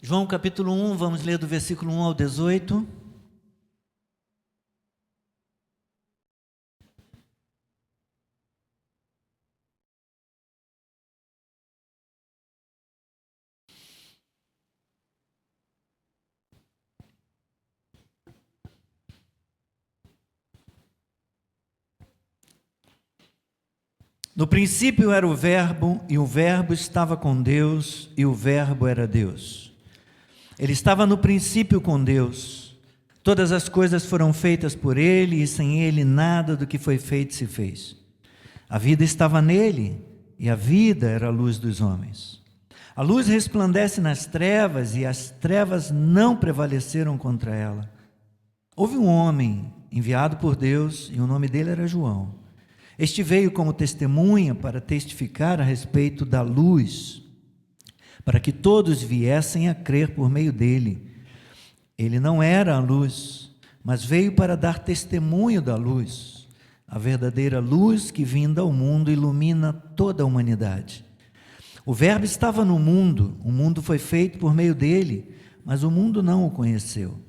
João capítulo 1, vamos ler do versículo 1 ao 18. No princípio era o Verbo, e o Verbo estava com Deus, e o Verbo era Deus. Ele estava no princípio com Deus. Todas as coisas foram feitas por Ele, e sem Ele nada do que foi feito se fez. A vida estava nele, e a vida era a luz dos homens. A luz resplandece nas trevas, e as trevas não prevaleceram contra ela. Houve um homem enviado por Deus, e o nome dele era João. Este veio como testemunha para testificar a respeito da luz, para que todos viessem a crer por meio dele. Ele não era a luz, mas veio para dar testemunho da luz, a verdadeira luz que, vinda ao mundo, ilumina toda a humanidade. O Verbo estava no mundo, o mundo foi feito por meio dele, mas o mundo não o conheceu.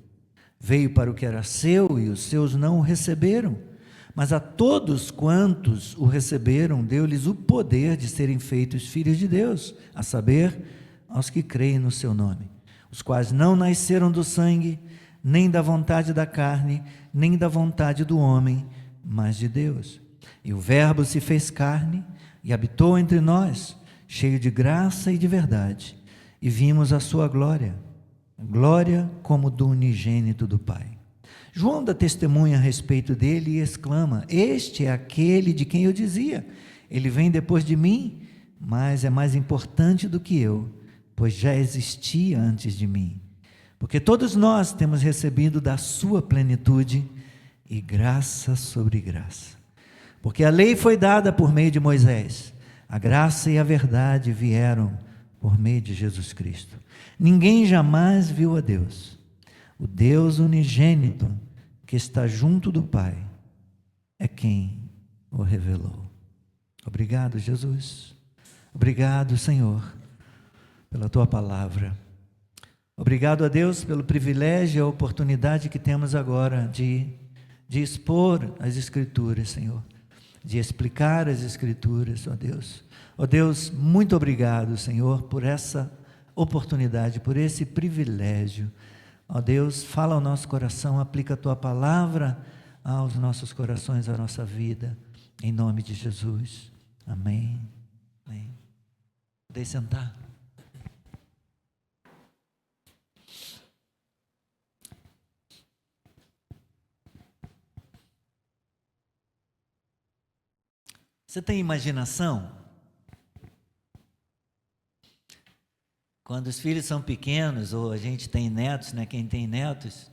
Veio para o que era seu, e os seus não o receberam. Mas a todos quantos o receberam, deu-lhes o poder de serem feitos filhos de Deus, a saber, aos que creem no seu nome, os quais não nasceram do sangue, nem da vontade da carne, nem da vontade do homem, mas de Deus. E o Verbo se fez carne e habitou entre nós, cheio de graça e de verdade, e vimos a sua glória, glória como do unigênito do Pai. João dá testemunha a respeito dele e exclama: este é aquele de quem eu dizia, ele vem depois de mim, mas é mais importante do que eu, pois já existia antes de mim. Porque todos nós temos recebido da sua plenitude e graça sobre graça. Porque a lei foi dada por meio de Moisés, a graça e a verdade vieram por meio de Jesus Cristo. Ninguém jamais viu a Deus. O Deus unigênito, que está junto do Pai, é quem o revelou. Obrigado, Jesus. Obrigado, Senhor, pela Tua palavra. Obrigado a Deus pelo privilégio e a oportunidade que temos agora de expor as Escrituras, Senhor, de explicar as Escrituras, ó Deus. Ó Deus, muito obrigado, Senhor, por essa oportunidade, por esse privilégio. Ó Deus, fala ao nosso coração, aplica a Tua palavra aos nossos corações, à nossa vida, em nome de Jesus. Amém. Amém. Podem sentar. Você tem imaginação? Quando os filhos são pequenos, ou a gente tem netos, né? Quem tem netos,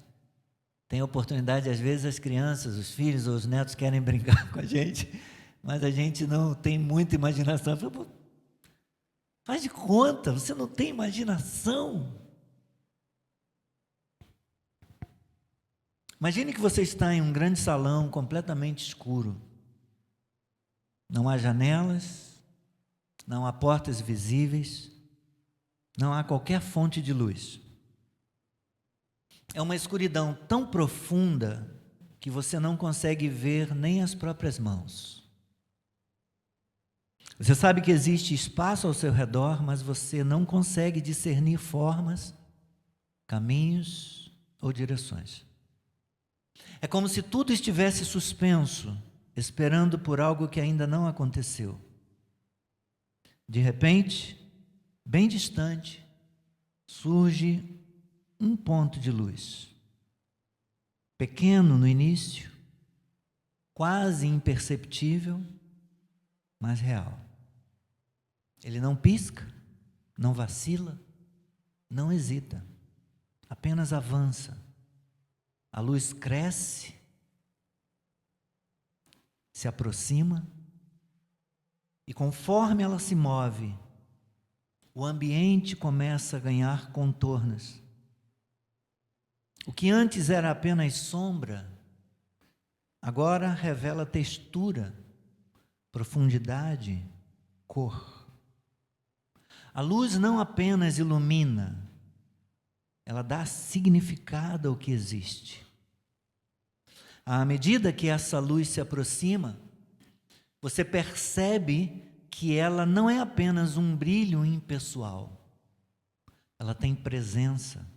tem oportunidade, às vezes as crianças, os filhos ou os netos querem brincar com a gente, mas a gente não tem muita imaginação. Falo, faz de conta, você não tem imaginação. Imagine que você está em um grande salão completamente escuro. Não há janelas, não há portas visíveis, não há qualquer fonte de luz. É uma escuridão tão profunda que você não consegue ver nem as próprias mãos. Você sabe que existe espaço ao seu redor, mas você não consegue discernir formas, caminhos ou direções. É como se tudo estivesse suspenso, esperando por algo que ainda não aconteceu. De repente, bem distante, surge um ponto de luz. Pequeno no início, quase imperceptível, mas real. Ele não pisca, não vacila, não hesita, apenas avança. A luz cresce, se aproxima, e conforme ela se move, o ambiente começa a ganhar contornos. O que antes era apenas sombra, agora revela textura, profundidade, cor. A luz não apenas ilumina, ela dá significado ao que existe. À medida que essa luz se aproxima, você percebe que ela não é apenas um brilho impessoal. Ela tem presença,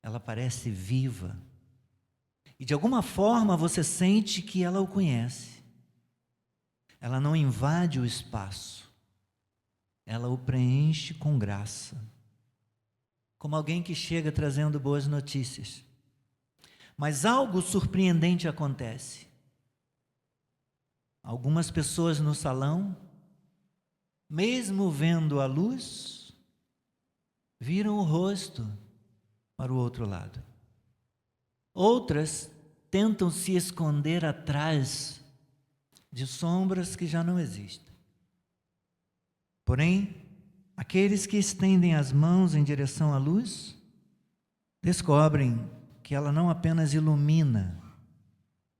ela parece viva. E de alguma forma você sente que ela o conhece. Ela não invade o espaço, ela o preenche com graça. Como alguém que chega trazendo boas notícias. Mas algo surpreendente acontece. Algumas pessoas no salão, mesmo vendo a luz, viram o rosto para o outro lado. Outras tentam se esconder atrás de sombras que já não existem. Porém, aqueles que estendem as mãos em direção à luz, descobrem que ela não apenas ilumina,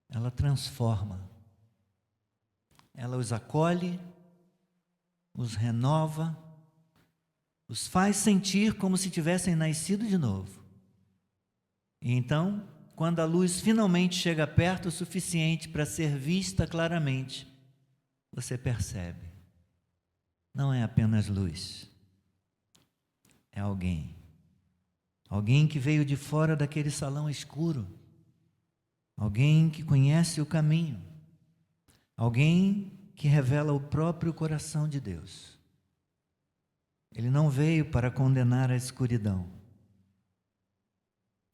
ela transforma. Ela os acolhe, os renova, os faz sentir como se tivessem nascido de novo. E então, quando a luz finalmente chega perto o suficiente para ser vista claramente, você percebe, não é apenas luz, é alguém. Alguém que veio de fora daquele salão escuro, alguém que conhece o caminho, alguém que revela o próprio coração de Deus. Ele não veio para condenar a escuridão,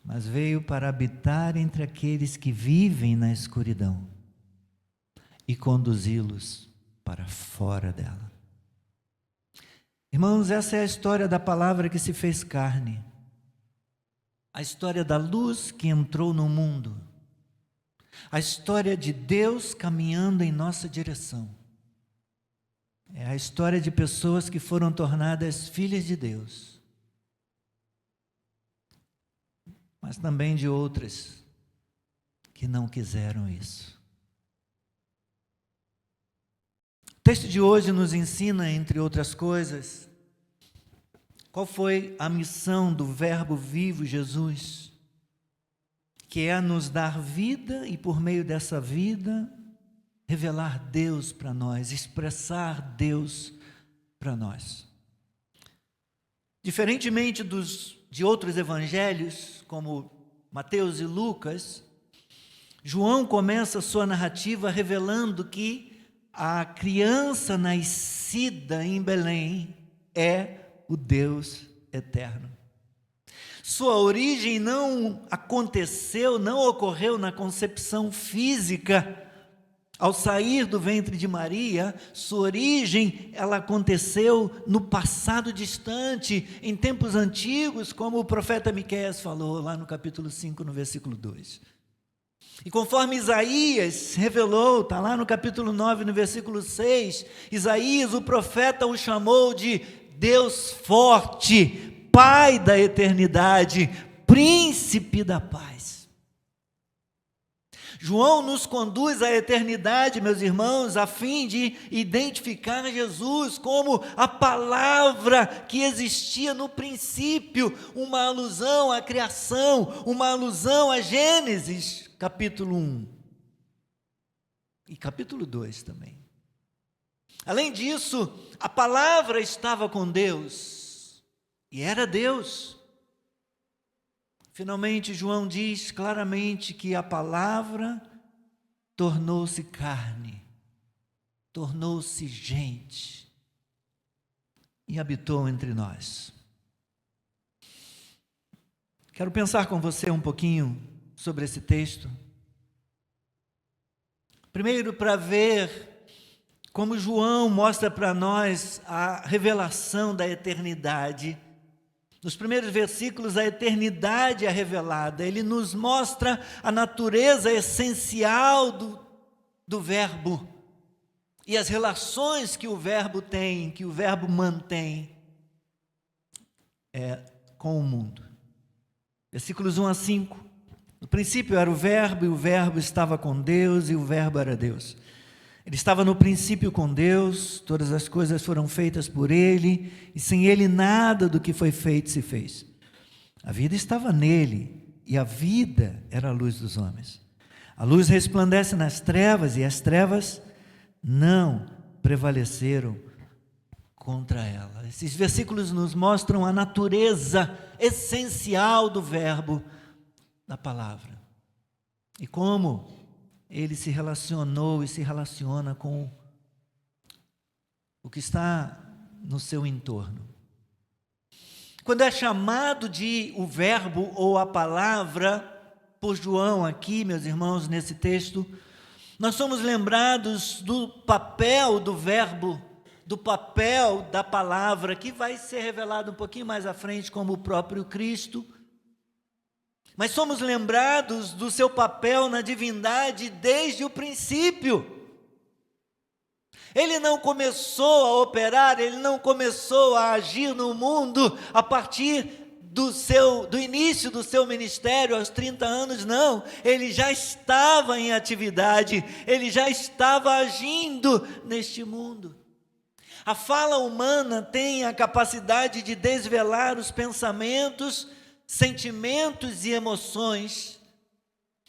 mas veio para habitar entre aqueles que vivem na escuridão e conduzi-los para fora dela. Irmãos, essa é a história da palavra que se fez carne, a história da luz que entrou no mundo, a história de Deus caminhando em nossa direção. É a história de pessoas que foram tornadas filhas de Deus, mas também de outras que não quiseram isso. O texto de hoje nos ensina, entre outras coisas, qual foi a missão do Verbo vivo Jesus, que é nos dar vida e, por meio dessa vida, revelar Deus para nós, expressar Deus para nós. Diferentemente de outros evangelhos, como Mateus e Lucas, João começa a sua narrativa revelando que a criança nascida em Belém é o Deus eterno. Sua origem não aconteceu, não ocorreu na concepção física. Ao sair do ventre de Maria, sua origem, ela aconteceu no passado distante, em tempos antigos, como o profeta Miqueias falou lá no capítulo 5, no versículo 2. E conforme Isaías revelou, está lá no capítulo 9, no versículo 6, Isaías, o profeta, o chamou de Deus forte, Pai da eternidade, Príncipe da paz. João nos conduz à eternidade, meus irmãos, a fim de identificar Jesus como a palavra que existia no princípio, uma alusão à criação, uma alusão a Gênesis, capítulo 1 e capítulo 2 também. Além disso, a palavra estava com Deus e era Deus. Finalmente, João diz claramente que a palavra tornou-se carne, tornou-se gente e habitou entre nós. Quero pensar com você um pouquinho sobre esse texto. Primeiro, para ver como João mostra para nós a revelação da eternidade. Nos primeiros versículos, a eternidade é revelada. Ele nos mostra a natureza essencial do Verbo e as relações que o Verbo tem, que o Verbo mantém com o mundo. Versículos 1 a 5. No princípio era o Verbo, e o Verbo estava com Deus, e o Verbo era Deus. Ele estava no princípio com Deus, todas as coisas foram feitas por Ele, e sem Ele nada do que foi feito se fez. A vida estava nele, e a vida era a luz dos homens. A luz resplandece nas trevas, e as trevas não prevaleceram contra ela. Esses versículos nos mostram a natureza essencial do verbo da palavra. E como ele se relacionou e se relaciona com o que está no seu entorno. Quando é chamado de o verbo ou a palavra por João aqui, meus irmãos, nesse texto, nós somos lembrados do papel do verbo, do papel da palavra, que vai ser revelado um pouquinho mais à frente como o próprio Cristo. Mas somos lembrados do seu papel na divindade desde o princípio. Ele não começou a operar, ele não começou a agir no mundo a partir do início do seu ministério aos 30 anos, não. Ele já estava em atividade, ele já estava agindo neste mundo. A fala humana tem a capacidade de desvelar os pensamentos, sentimentos e emoções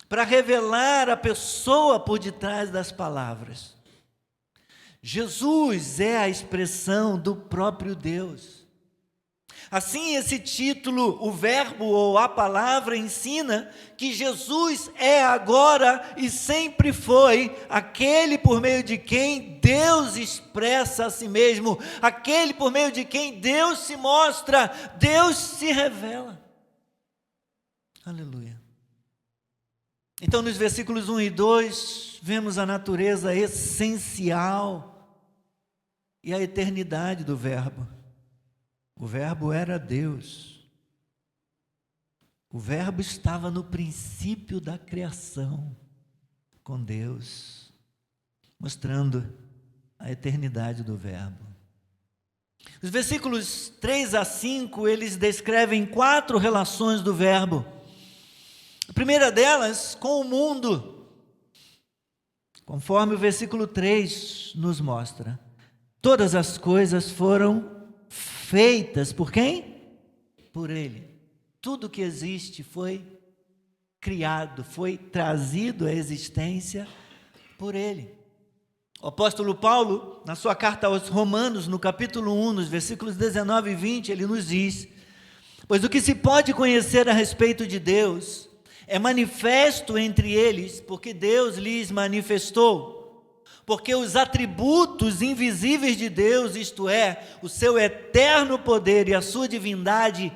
para revelar a pessoa por detrás das palavras. Jesus é a expressão do próprio Deus. Assim, esse título, o verbo ou a palavra, ensina que Jesus é agora e sempre foi aquele por meio de quem Deus expressa a si mesmo, aquele por meio de quem Deus se mostra, Deus se revela. Aleluia. Então, nos versículos 1 e 2, vemos a natureza essencial e a eternidade do verbo. O verbo era Deus. O verbo estava no princípio da criação com Deus, mostrando a eternidade do verbo. Os versículos 3 a 5, eles descrevem 4 relações do verbo. A primeira delas, com o mundo, conforme o versículo 3 nos mostra. Todas as coisas foram feitas por quem? Por Ele. Tudo que existe foi criado, foi trazido à existência por Ele. O apóstolo Paulo, na sua carta aos Romanos, no capítulo 1, nos versículos 19 e 20, ele nos diz: pois o que se pode conhecer a respeito de Deus é manifesto entre eles, porque Deus lhes manifestou. Porque os atributos invisíveis de Deus, isto é, o seu eterno poder e a sua divindade,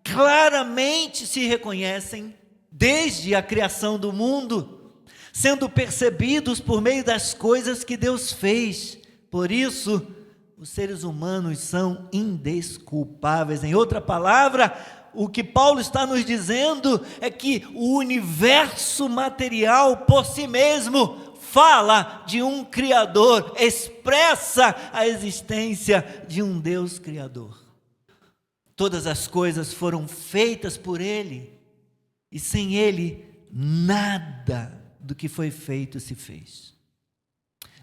claramente se reconhecem desde a criação do mundo, sendo percebidos por meio das coisas que Deus fez. Por isso, os seres humanos são indesculpáveis. Em outra palavra, o que Paulo está nos dizendo é que o universo material por si mesmo fala de um Criador, expressa a existência de um Deus Criador. Todas as coisas foram feitas por Ele, e sem Ele, nada do que foi feito se fez.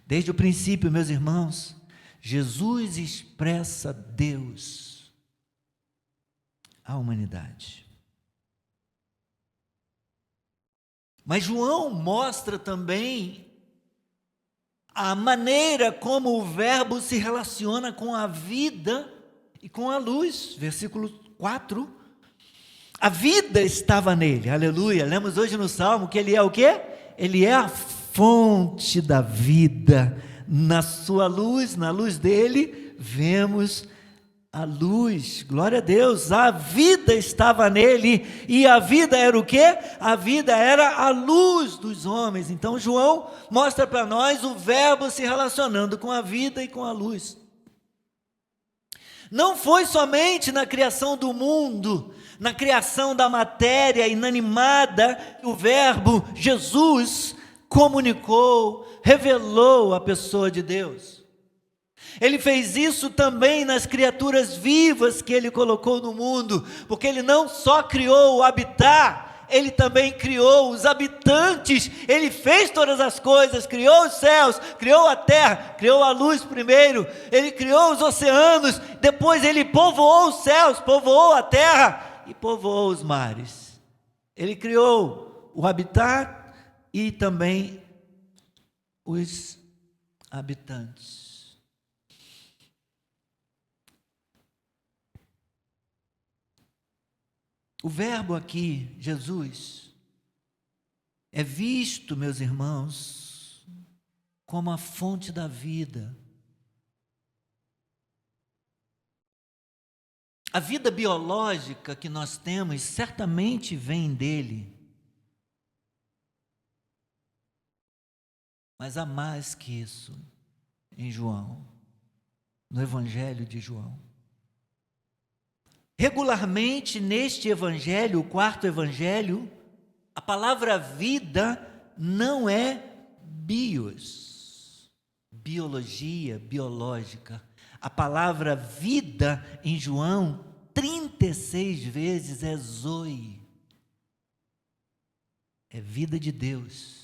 Desde o princípio, meus irmãos, Jesus expressa Deus à humanidade. Mas João mostra também a maneira como o verbo se relaciona com a vida e com a luz. Versículo 4. A vida estava nele, aleluia. Lemos hoje no Salmo que ele é o quê? Ele é a fonte da vida. Na sua luz, na luz dele, vemos a luz, glória a Deus. A vida estava nele, e a vida era o quê? A vida era a luz dos homens. Então João mostra para nós o verbo se relacionando com a vida e com a luz. Não foi somente na criação do mundo, na criação da matéria inanimada, que o verbo Jesus comunicou, revelou a pessoa de Deus. Ele fez isso também nas criaturas vivas que Ele colocou no mundo, porque Ele não só criou o habitat, Ele também criou os habitantes. Ele fez todas as coisas, criou os céus, criou a terra, criou a luz primeiro, Ele criou os oceanos, depois Ele povoou os céus, povoou a terra, e povoou os mares. Ele criou o habitat e também os habitantes. O verbo aqui, Jesus, é visto, meus irmãos, como a fonte da vida. A vida biológica que nós temos certamente vem dele. Mas há mais que isso em João, no Evangelho de João. Regularmente neste Evangelho, o quarto Evangelho, a palavra vida não é bios, biologia, biológica. A palavra vida em João, 36 vezes é zoe. É vida de Deus.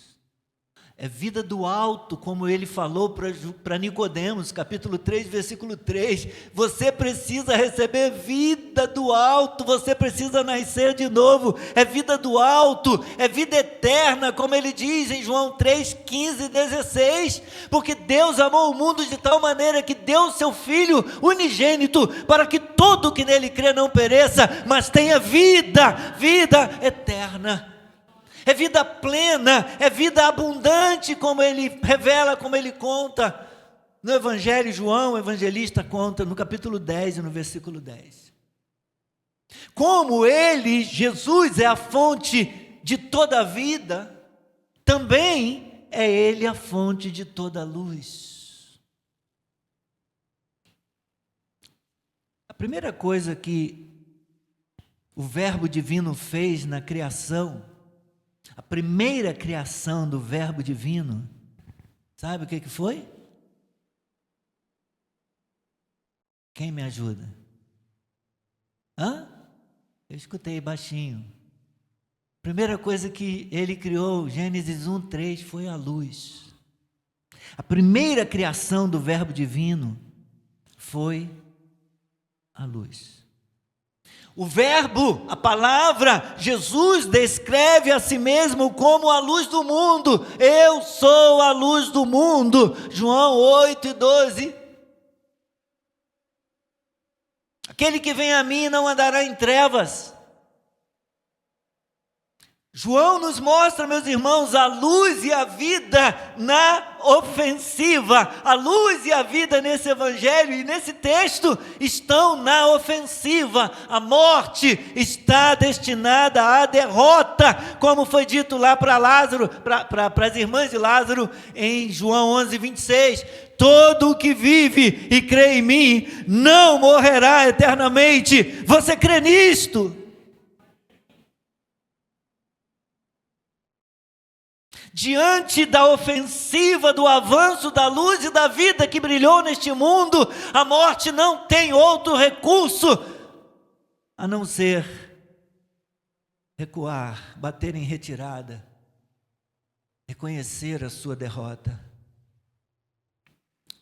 É vida do alto, como ele falou para Nicodemos, capítulo 3, versículo 3. Você precisa receber vida do alto, você precisa nascer de novo. É vida do alto, é vida eterna, como ele diz em João 3, 15 e 16. Porque Deus amou o mundo de tal maneira que deu seu Filho unigênito, para que todo que nele crê não pereça, mas tenha vida, vida eterna. É vida plena, é vida abundante, como ele revela, como ele conta. No Evangelho, João, o evangelista, conta no capítulo 10 e no versículo 10. Como ele, Jesus, é a fonte de toda a vida, também é ele a fonte de toda a luz. A primeira coisa que o Verbo divino fez na criação, a primeira criação do Verbo divino, sabe o que foi? Quem me ajuda? Hã? Eu escutei baixinho. Primeira coisa que ele criou, Gênesis 1:3, foi a luz. A primeira criação do Verbo divino foi a luz. O verbo, a palavra, Jesus descreve a si mesmo como a luz do mundo. Eu sou a luz do mundo. João 8:12. Aquele que vem a mim não andará em trevas. João nos mostra, meus irmãos, a luz e a vida na ofensiva. A luz e a vida nesse evangelho e nesse texto estão na ofensiva. A morte está destinada à derrota, como foi dito lá para Lázaro, para as irmãs de Lázaro, em João 11:26. Todo o que vive e crê em mim não morrerá eternamente. Você crê nisto? Diante da ofensiva do avanço da luz e da vida que brilhou neste mundo, a morte não tem outro recurso a não ser recuar, bater em retirada, reconhecer a sua derrota.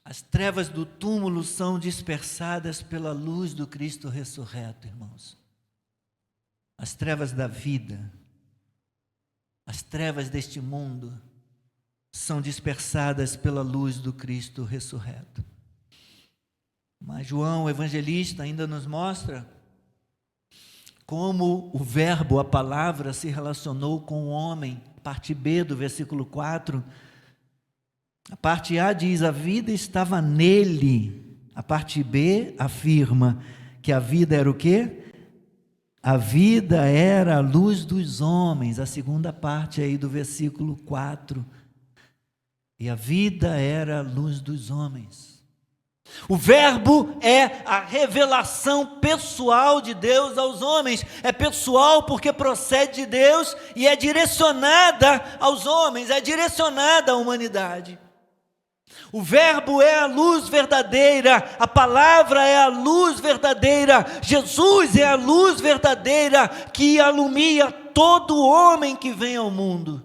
As trevas do túmulo são dispersadas pela luz do Cristo ressurreto, irmãos. As trevas da vida, as trevas deste mundo são dispersadas pela luz do Cristo ressurreto. Mas João, o evangelista, ainda nos mostra como o verbo, a palavra, se relacionou com o homem. Parte B do versículo 4. A parte A diz: a vida estava nele. A parte B afirma que a vida era o quê? A vida era a luz dos homens, a segunda parte aí do versículo 4. E a vida era a luz dos homens. O verbo é a revelação pessoal de Deus aos homens. É pessoal porque procede de Deus e é direcionada aos homens, é direcionada à humanidade. O verbo é a luz verdadeira, a palavra é a luz verdadeira, Jesus é a luz verdadeira que alumia todo homem que vem ao mundo.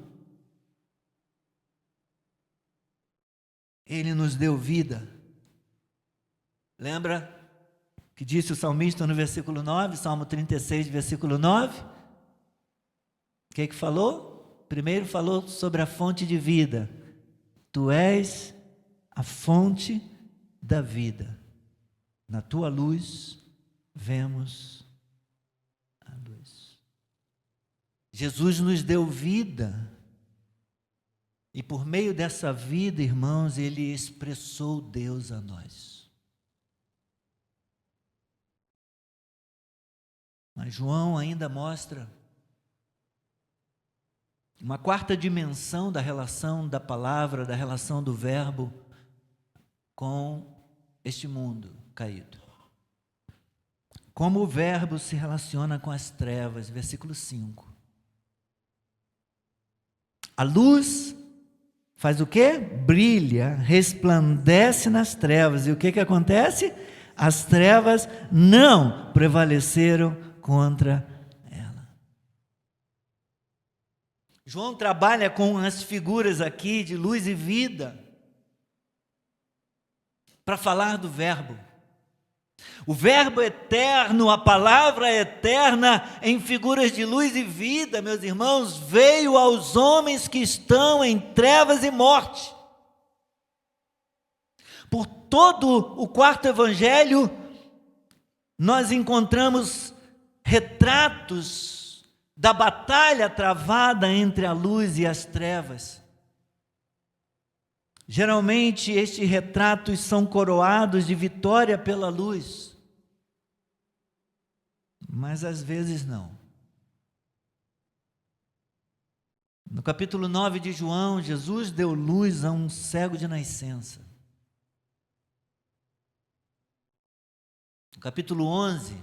Ele nos deu vida. Lembra que disse o salmista no versículo 9, Salmo 36, versículo 9? O que falou? Primeiro falou sobre a fonte de vida. Tu és a fonte da vida. Na tua luz vemos a luz. Jesus nos deu vida. E por meio dessa vida, irmãos, Ele expressou Deus a nós. Mas João ainda mostra uma quarta dimensão da relação da palavra, da relação do verbo com este mundo caído. Como o verbo se relaciona com as trevas, versículo 5. A luz faz o quê? Brilha, resplandece nas trevas. E o que acontece? As trevas não prevaleceram contra ela. João trabalha com as figuras aqui de luz e vida para falar do verbo. O verbo eterno, a palavra eterna em figuras de luz e vida, meus irmãos, veio aos homens que estão em trevas e morte. Por todo o quarto evangelho, nós encontramos retratos da batalha travada entre a luz e as trevas. Geralmente, estes retratos são coroados de vitória pela luz, mas às vezes não. No capítulo 9 de João, Jesus deu luz a um cego de nascença. No capítulo 11,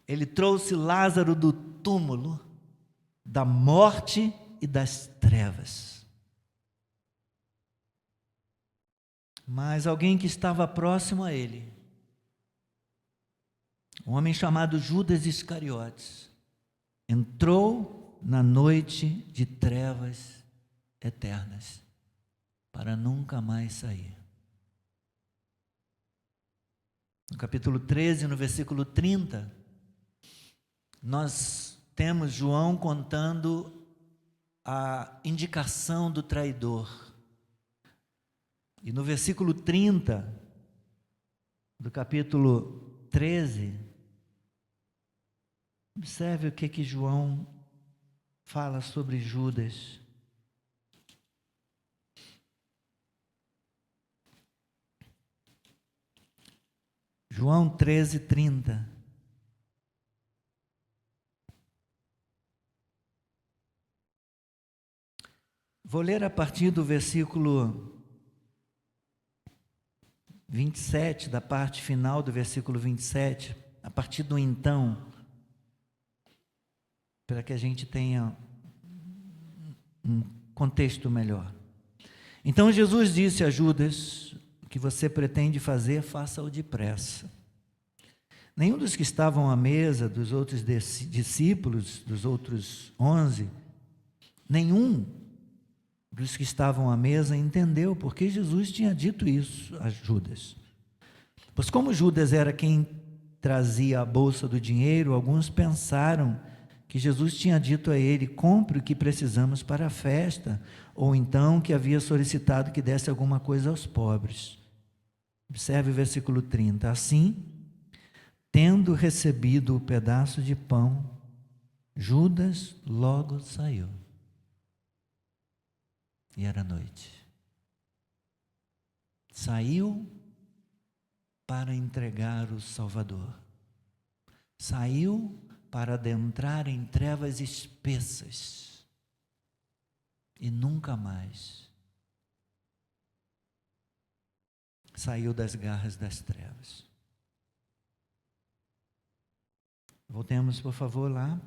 Ele trouxe Lázaro do túmulo, da morte e das trevas. Mas alguém que estava próximo a ele, um homem chamado Judas Iscariotes, entrou na noite de trevas eternas, para nunca mais sair. No capítulo 13, no versículo 30, nós temos João contando a indicação do traidor. E no versículo 30 do capítulo 13, observe o que João fala sobre Judas. João 13, 30. Vou ler a partir do versículo 27, da parte final do versículo 27, a partir do então, para que a gente tenha um contexto melhor. Então Jesus disse a Judas: o que você pretende fazer, faça-o depressa. Nenhum dos que estavam à mesa, dos outros discípulos, dos outros 11, nenhum dos que estavam à mesa entendeu porque Jesus tinha dito isso a Judas. Pois como Judas era quem trazia a bolsa do dinheiro, alguns pensaram que Jesus tinha dito a ele: compre o que precisamos para a festa, ou então que havia solicitado que desse alguma coisa aos pobres. Observe o versículo 30. Assim, tendo recebido o pedaço de pão, Judas logo saiu. E era noite. Saiu para entregar o Salvador. Saiu para adentrar em trevas espessas. E nunca mais saiu das garras das trevas. Voltemos, por favor, lá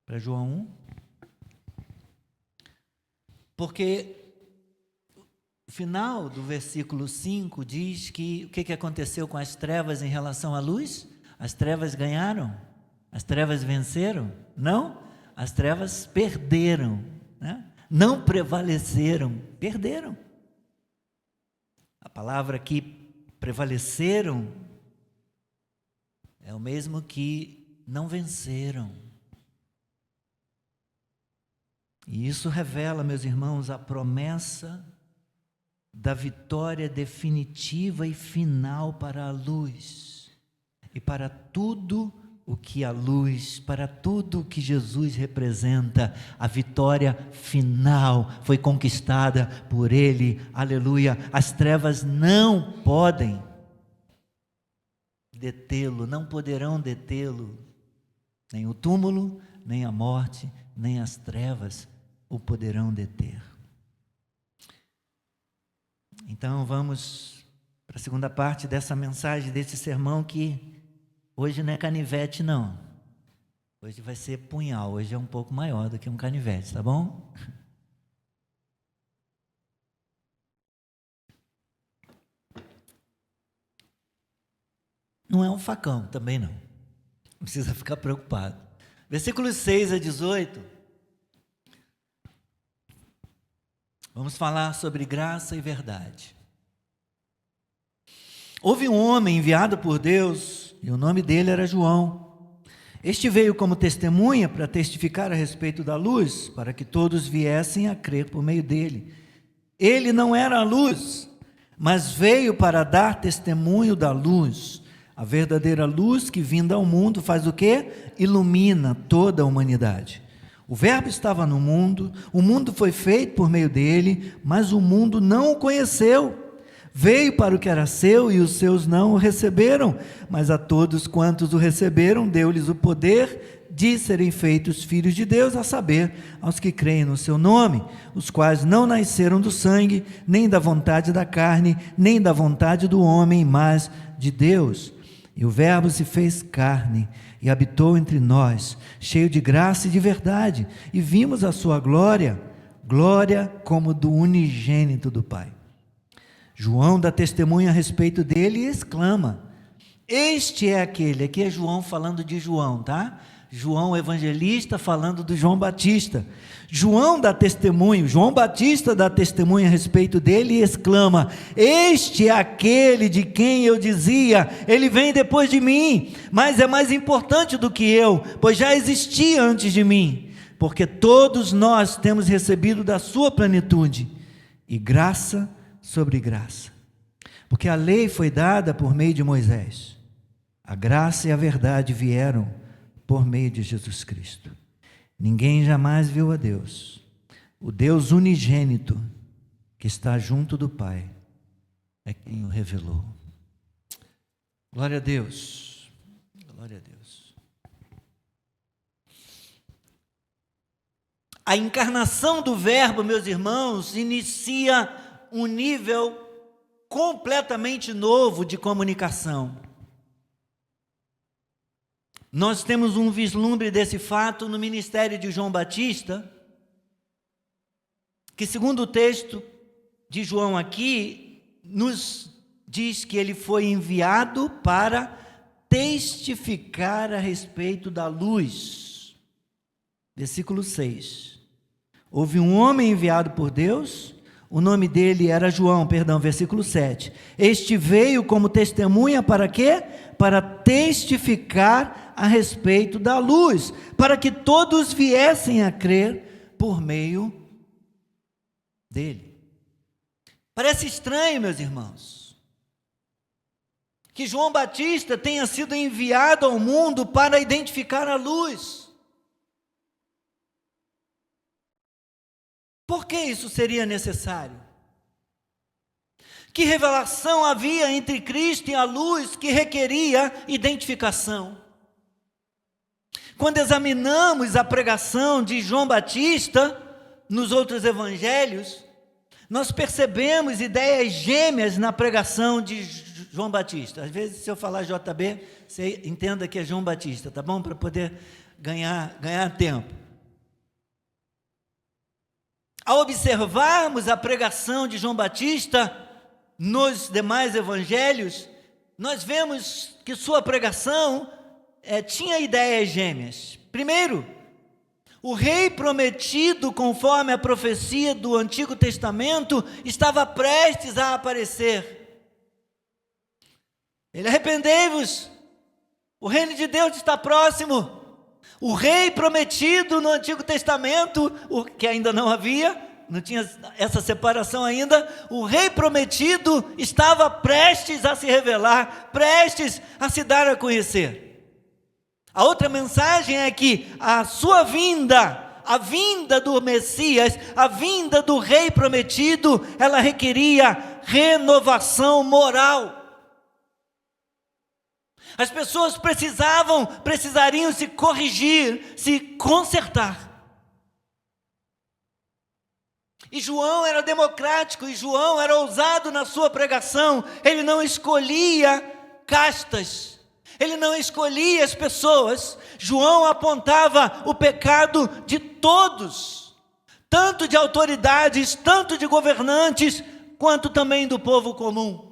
para João 1. Porque o final do versículo 5 diz que o que aconteceu com as trevas em relação à luz? As trevas ganharam? As trevas venceram? Não, as trevas perderam, né? Não prevaleceram, perderam. A palavra aqui, prevaleceram, é o mesmo que não venceram. E isso revela, meus irmãos, a promessa da vitória definitiva e final para a luz. E para tudo o que a luz, para tudo o que Jesus representa, a vitória final foi conquistada por Ele. Aleluia! As trevas não podem detê-lo, não poderão detê-lo. Nem o túmulo, nem a morte, nem as trevas o poderão deter. Então vamos para a segunda parte dessa mensagem, desse sermão, que hoje não é canivete não. Hoje vai ser punhal, hoje é um pouco maior do que um canivete, tá bom? Não é um facão, também não. Não precisa ficar preocupado. Versículos 6 a 18. Vamos falar sobre graça e verdade. Houve um homem enviado por Deus, e o nome dele era João. Este veio como testemunha para testificar a respeito da luz, para que todos viessem a crer por meio dele. Ele não era a luz, mas veio para dar testemunho da luz. A verdadeira luz que vinda ao mundo faz o quê? Ilumina toda a humanidade. O Verbo estava no mundo, o mundo foi feito por meio dele, mas o mundo não o conheceu. Veio para o que era seu e os seus não o receberam, mas a todos quantos o receberam, deu-lhes o poder de serem feitos filhos de Deus, a saber, aos que creem no seu nome, os quais não nasceram do sangue, nem da vontade da carne, nem da vontade do homem, mas de Deus. E o Verbo se fez carne e habitou entre nós, cheio de graça e de verdade, e vimos a sua glória, glória como do unigênito do Pai. João dá testemunho a respeito dele e exclama: este é aquele, aqui é João falando de João, tá? João evangelista falando do João Batista. João dá testemunho, João Batista dá testemunho a respeito dele e exclama: este é aquele de quem eu dizia, ele vem depois de mim, mas é mais importante do que eu, pois já existia antes de mim, porque todos nós temos recebido da sua plenitude, e graça sobre graça, porque a lei foi dada por meio de Moisés, a graça e a verdade vieram por meio de Jesus Cristo. Ninguém jamais viu a Deus. O Deus unigênito que está junto do Pai é quem o revelou. Glória a Deus. Glória a Deus. A encarnação do Verbo, meus irmãos, inicia um nível completamente novo de comunicação. Nós temos um vislumbre desse fato no ministério de João Batista, que segundo o texto de João aqui, nos diz que ele foi enviado para testificar a respeito da luz. Versículo 6. Houve um homem enviado por Deus, o nome dele era João, versículo 7. Este veio como testemunha para quê? Para testificar a respeito da luz, para que todos viessem a crer por meio dele. Parece estranho, meus irmãos, que João Batista tenha sido enviado ao mundo para identificar a luz. Por que isso seria necessário? Que revelação havia entre Cristo e a luz que requeria identificação? Quando examinamos a pregação de João Batista nos outros evangelhos, nós percebemos ideias gêmeas na pregação de João Batista. Às vezes, se eu falar JB, você entenda que é João Batista, tá bom? Para poder ganhar tempo. Ao observarmos a pregação de João Batista nos demais evangelhos, nós vemos que sua pregação tinha ideias gêmeas. Primeiro, o rei prometido conforme a profecia do Antigo Testamento estava prestes a aparecer. Ele: arrependei-vos, O reino de Deus está próximo. O rei prometido no Antigo Testamento, o que ainda não havia, não tinha essa separação ainda, o rei prometido estava prestes a se revelar, prestes a se dar a conhecer. A outra mensagem é que a sua vinda, a vinda do Messias, a vinda do rei prometido, ela requeria renovação moral. As pessoas precisariam se corrigir, se consertar. E João era democrático, e João era ousado na sua pregação. Ele não escolhia castas, ele não escolhia as pessoas. João apontava o pecado de todos, tanto de autoridades, tanto de governantes, quanto também do povo comum.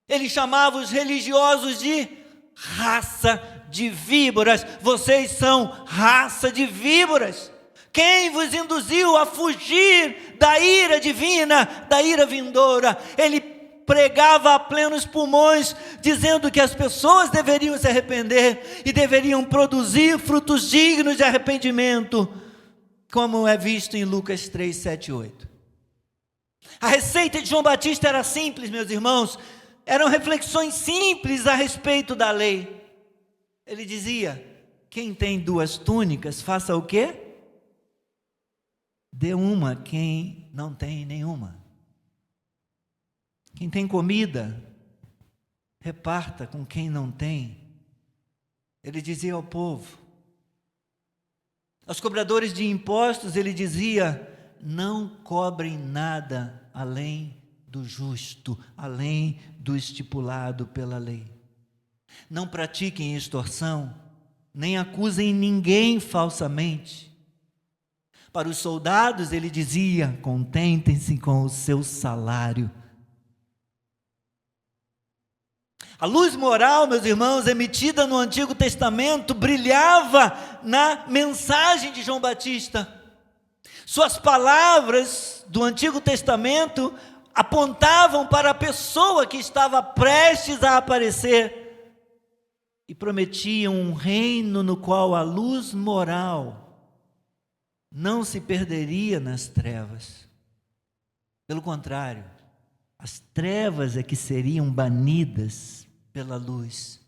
Ele chamava os religiosos de raça de víboras. Vocês são raça de víboras. Quem vos induziu a fugir da ira divina, da ira vindoura? Ele pregava a plenos pulmões, dizendo que as pessoas deveriam se arrepender e deveriam produzir frutos dignos de arrependimento, como é visto em Lucas 3, 7 e 8. A receita de João Batista era simples, meus irmãos. Eram reflexões simples a respeito da lei. Ele dizia: quem tem 2 túnicas, faça o quê? Dê uma a quem não tem nenhuma. Quem tem comida, reparta com quem não tem. Ele dizia ao povo. Aos cobradores de impostos, ele dizia: não cobrem nada além do justo, além do estipulado pela lei. Não pratiquem extorsão, nem acusem ninguém falsamente. Para os soldados ele dizia: contentem-se com o seu salário. A luz moral, meus irmãos, emitida no Antigo Testamento, brilhava na mensagem de João Batista. Suas palavras do Antigo Testamento apontavam para a pessoa que estava prestes a aparecer e prometiam um reino no qual a luz moral não se perderia nas trevas. Pelo contrário, as trevas é que seriam banidas pela luz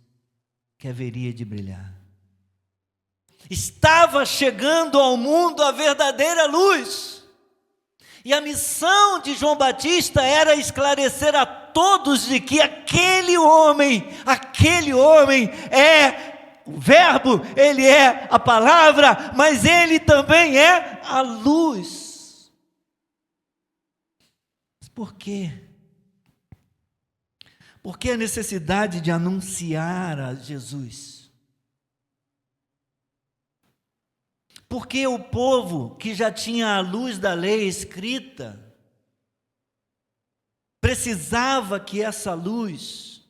que haveria de brilhar. Estava chegando ao mundo a verdadeira luz. E a missão de João Batista era esclarecer a todos de que aquele homem é o Verbo, ele é a palavra, mas ele também é a luz. Mas por quê? Por que a necessidade de anunciar a Jesus? Porque o povo que já tinha a luz da lei escrita, precisava que essa luz,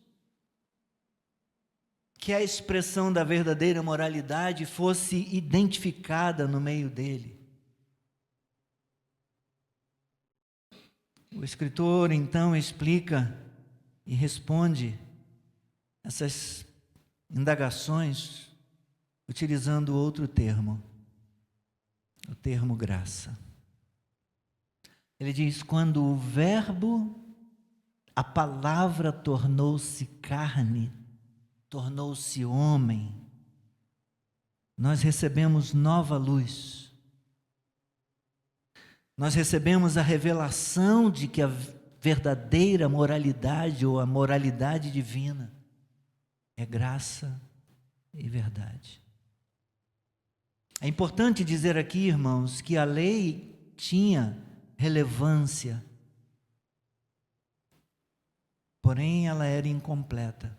que é a expressão da verdadeira moralidade, fosse identificada no meio dele. O escritor então explica e responde essas indagações utilizando outro termo. O termo graça. Ele diz: quando o verbo, a palavra tornou-se carne, tornou-se homem, nós recebemos nova luz. Nós recebemos a revelação de que a verdadeira moralidade ou a moralidade divina é graça e verdade. É importante dizer aqui, irmãos, que a lei tinha relevância, porém ela era incompleta.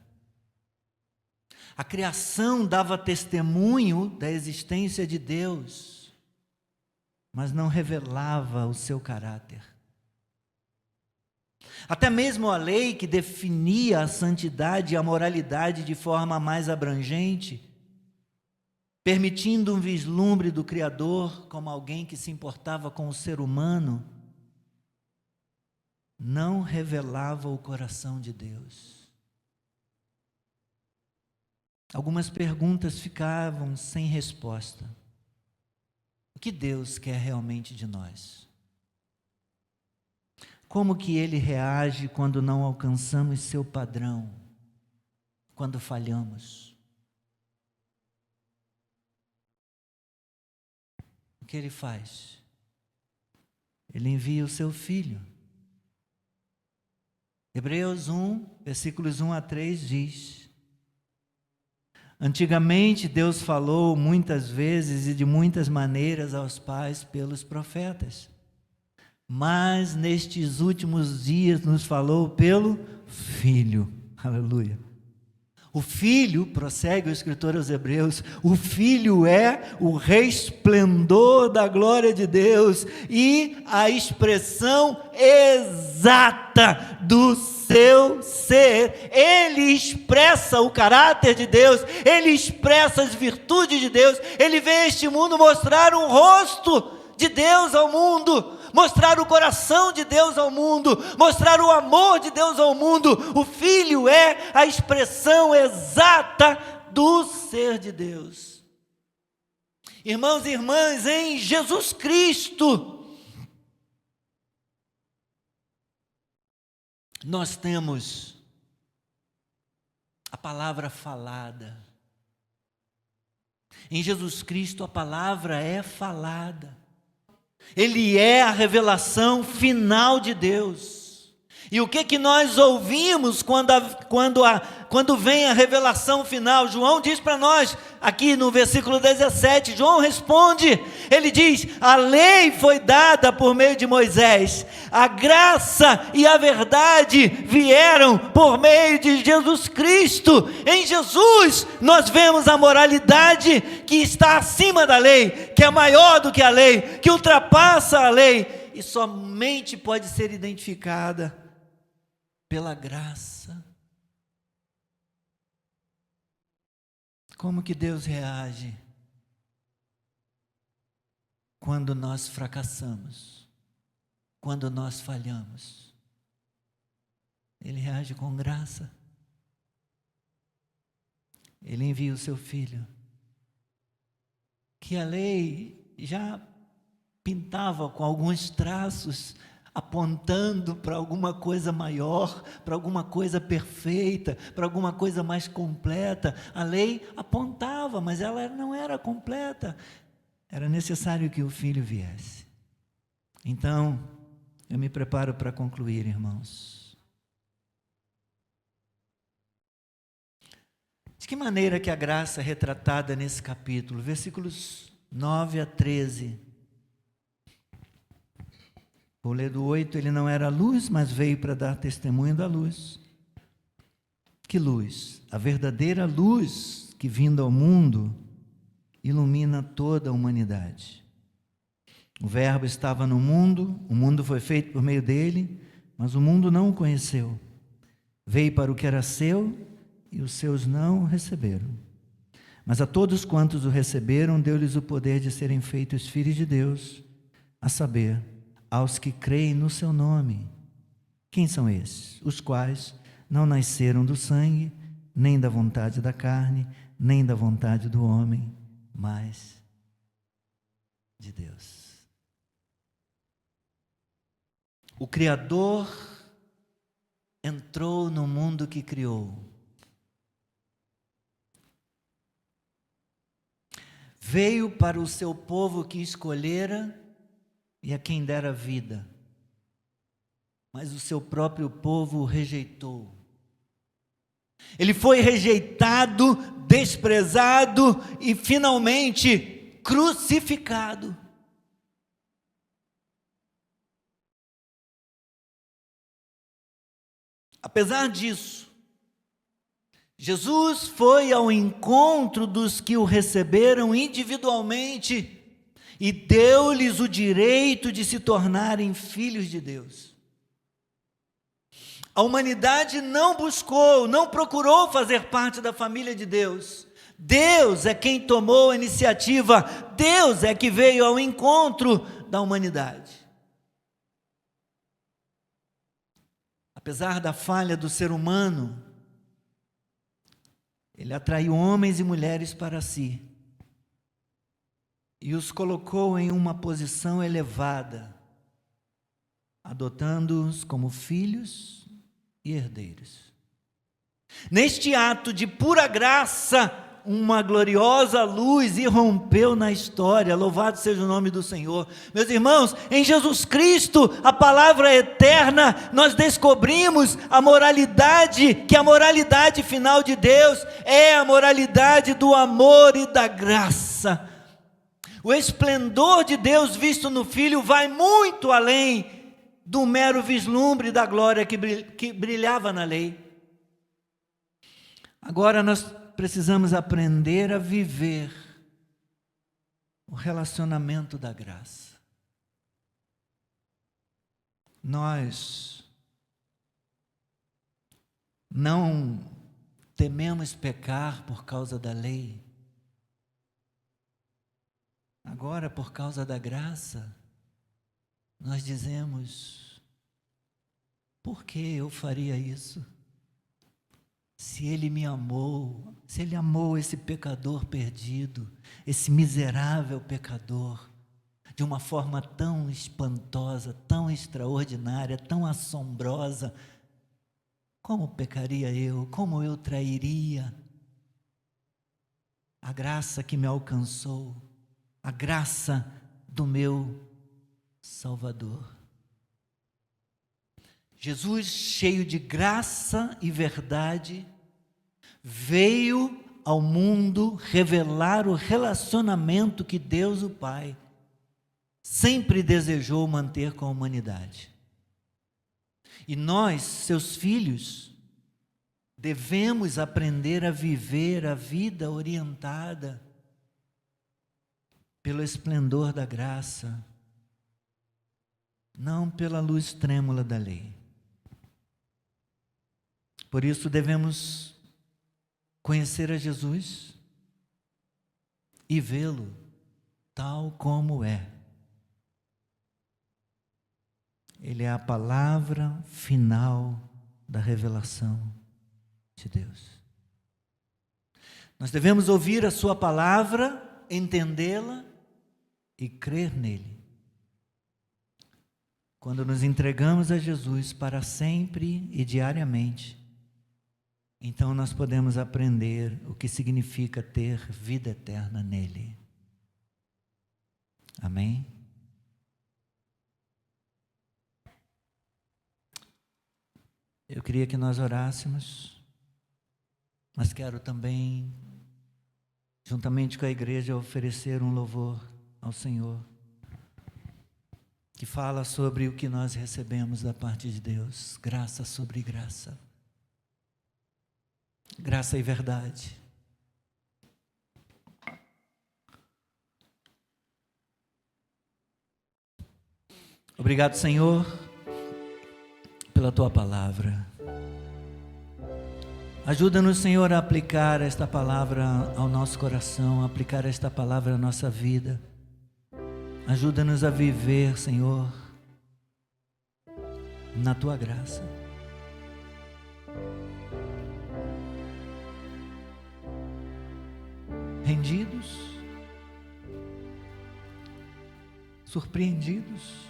A criação dava testemunho da existência de Deus, mas não revelava o seu caráter. Até mesmo a lei que definia a santidade e a moralidade de forma mais abrangente, permitindo um vislumbre do Criador como alguém que se importava com o ser humano, não revelava o coração de Deus. algumas perguntas ficavam sem resposta. O que Deus quer realmente de nós? Como que Ele reage quando não alcançamos seu padrão? Quando falhamos? O que Ele faz? Ele envia o seu Filho. Hebreus 1, versículos 1 a 3 diz: antigamente Deus falou muitas vezes e de muitas maneiras aos pais pelos profetas, mas nestes últimos dias nos falou pelo Filho. Aleluia. O Filho, prossegue o escritor aos Hebreus, o Filho é o resplendor da glória de Deus e a expressão exata do seu ser. Ele expressa o caráter de Deus, ele expressa as virtudes de Deus, ele veio a este mundo mostrar o rosto de Deus ao mundo, mostrar o coração de Deus ao mundo, mostrar o amor de Deus ao mundo. O Filho é a expressão exata do ser de Deus. Irmãos e irmãs, em Jesus Cristo, nós temos a palavra falada. Em Jesus Cristo a palavra é falada. Ele é a revelação final de Deus. E o que nós ouvimos quando vem a revelação final? João diz para nós, aqui no versículo 17, João responde, ele diz: a lei foi dada por meio de Moisés, a graça e a verdade vieram por meio de Jesus Cristo. Em Jesus nós vemos a moralidade que está acima da lei, que é maior do que a lei, que ultrapassa a lei, e somente pode ser identificada pela graça. Como que Deus reage quando nós fracassamos, quando nós falhamos? Ele reage com graça. Ele envia o seu Filho, que a lei já pintava com alguns traços, apontando para alguma coisa maior, para alguma coisa perfeita, para alguma coisa mais completa. A lei apontava, mas ela não era completa. Era necessário que o Filho viesse. Então, eu me preparo para concluir, irmãos. De que maneira que a graça é retratada nesse capítulo? Versículos 9 a 13. Vou ler do 8, ele não era luz, mas veio para dar testemunho da luz. Que luz? A verdadeira luz que vindo ao mundo ilumina toda a humanidade. O Verbo estava no mundo, o mundo foi feito por meio dele, mas o mundo não o conheceu. Veio para o que era seu e os seus não o receberam. Mas a todos quantos o receberam, deu-lhes o poder de serem feitos filhos de Deus, a saber, aos que creem no seu nome. Quem são esses? Os quais não nasceram do sangue, nem da vontade da carne, nem da vontade do homem, mas de Deus. O Criador entrou no mundo que criou. Veio para o seu povo que escolhera e a quem dera vida, mas o seu próprio povo o rejeitou. Ele foi rejeitado, desprezado e finalmente crucificado. Apesar disso, Jesus foi ao encontro dos que o receberam individualmente e deu-lhes o direito de se tornarem filhos de Deus. A humanidade não buscou, não procurou fazer parte da família de Deus. Deus é quem tomou a iniciativa, Deus é que veio ao encontro da humanidade. Apesar da falha do ser humano, Ele atraiu homens e mulheres para si e os colocou em uma posição elevada, adotando-os como filhos e herdeiros. Neste ato de pura graça, uma gloriosa luz irrompeu na história, louvado seja o nome do Senhor. Meus irmãos, em Jesus Cristo, a palavra eterna, nós descobrimos a moralidade, que a moralidade final de Deus é a moralidade do amor e da graça. O esplendor de Deus visto no Filho vai muito além do mero vislumbre da glória que brilhava na lei. Agora nós precisamos aprender a viver o relacionamento da graça. Nós não tememos pecar por causa da lei. Agora, por causa da graça, nós dizemos: por que eu faria isso? Se Ele me amou, se Ele amou esse pecador perdido, esse miserável pecador, de uma forma tão espantosa, tão extraordinária, tão assombrosa, como pecaria eu? Como eu trairia a graça que me alcançou, a graça do meu Salvador? Jesus, cheio de graça e verdade, veio ao mundo revelar o relacionamento que Deus, o Pai, sempre desejou manter com a humanidade. E nós, seus filhos, devemos aprender a viver a vida orientada pelo esplendor da graça, não pela luz trêmula da lei. Por isso devemos conhecer a Jesus e vê-lo tal como é. Ele é a palavra final da revelação de Deus. Nós devemos ouvir a sua palavra, entendê-la e crer nele. Quando nos entregamos a Jesus para sempre e diariamente, então nós podemos aprender o que significa ter vida eterna nele. Amém? Eu queria que nós orássemos, mas quero também, juntamente com a igreja, oferecer um louvor ao Senhor, que fala sobre o que nós recebemos da parte de Deus, graça sobre graça. Graça e verdade. Obrigado, Senhor, pela tua palavra. Ajuda-nos, Senhor, a aplicar esta palavra ao nosso coração, a aplicar esta palavra à nossa vida. Ajuda-nos a viver, Senhor, na tua graça. Rendidos, surpreendidos,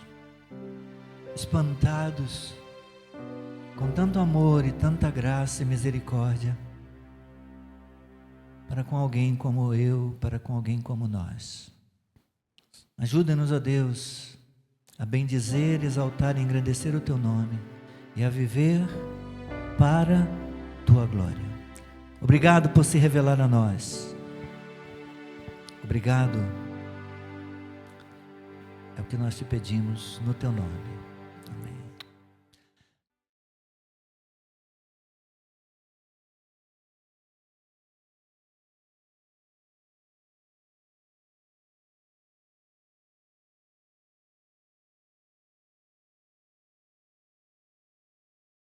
espantados, com tanto amor e tanta graça e misericórdia, para com alguém como eu, para com alguém como nós. Ajuda-nos, ó Deus, a bendizer, exaltar e engrandecer o teu nome e a viver para tua glória. Obrigado por se revelar a nós. Obrigado, é o que nós te pedimos no teu nome.